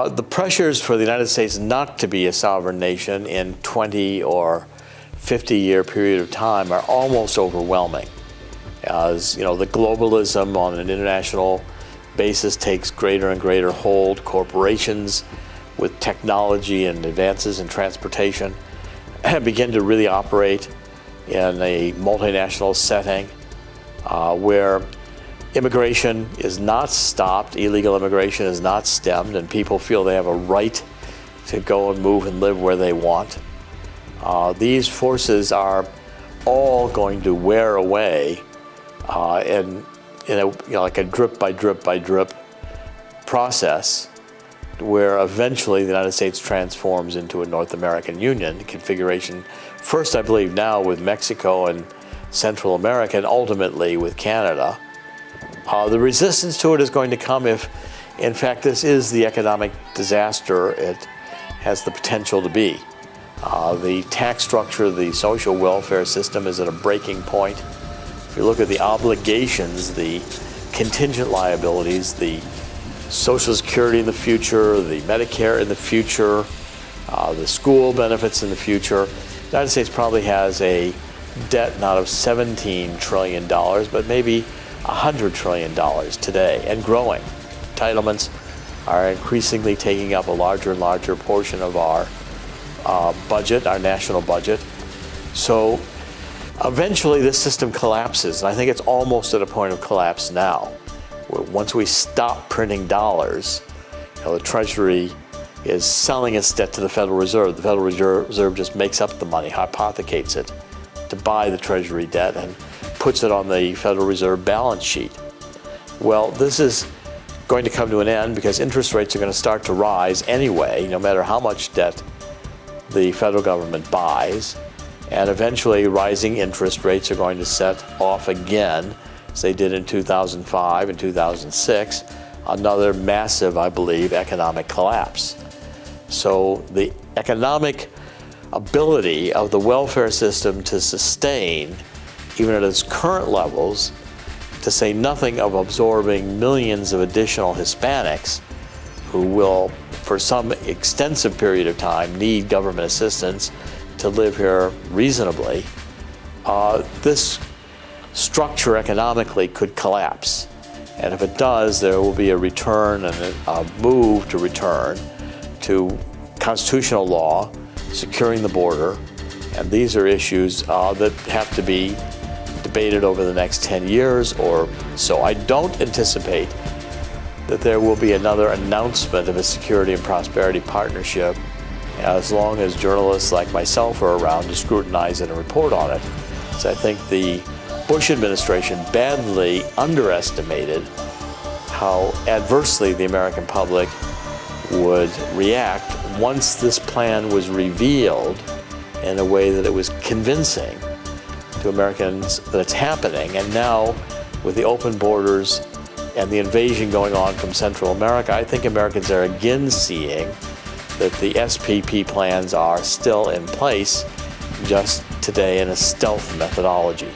The pressures for the United States not to be a sovereign nation in 20 or 50-year period of time are almost overwhelming. As you know, the globalism on an international basis takes greater and greater hold. Corporations with technology and advances in transportation begin to really operate in a multinational setting where immigration is not stopped, illegal immigration is not stemmed, and people feel they have a right to go and move and live where they want. These forces are all going to wear away in a, like a drip by drip by drip process, where eventually the United States transforms into a North American Union configuration. First, I believe now with Mexico and Central America, and ultimately with Canada. The resistance to it is going to come if, in fact, this is the economic disaster it has the potential to be. The tax structure, the social welfare system is at a breaking point. If you look at the obligations, the contingent liabilities, the Social Security in the future, the Medicare in the future, the school benefits in the future, the United States probably has a debt not of $17 trillion, but maybe $100 trillion today, and growing. Entitlements are increasingly taking up a larger and larger portion of our budget, our national budget. So eventually this system collapses, and I think it's almost at a point of collapse now. Once we stop printing dollars, the Treasury is selling its debt to the Federal Reserve. The Federal Reserve just makes up the money, hypothecates it to buy the Treasury debt and puts it on the Federal Reserve balance sheet. Well, this is going to come to an end because interest rates are going to start to rise anyway, no matter how much debt the federal government buys. And eventually rising interest rates are going to set off again, as they did in 2005 and 2006, another massive, I believe, economic collapse. So the economic ability of the welfare system to sustain, even at its current levels, to say nothing of absorbing millions of additional Hispanics who will, for some extensive period of time, need government assistance to live here reasonably, this structure economically could collapse. And if it does, there will be a return and a move to return to constitutional law, securing the border, and these are issues that have to be debated over the next 10 years or so. I don't anticipate that there will be another announcement of a security and prosperity partnership as long as journalists like myself are around to scrutinize it and report on it. So I think the Bush administration badly underestimated how adversely the American public would react once this plan was revealed in a way that it was convincing to Americans that it's happening. And now, with the open borders and the invasion going on from Central America, I think Americans are again seeing that the SPP plans are still in place, just today in a stealth methodology.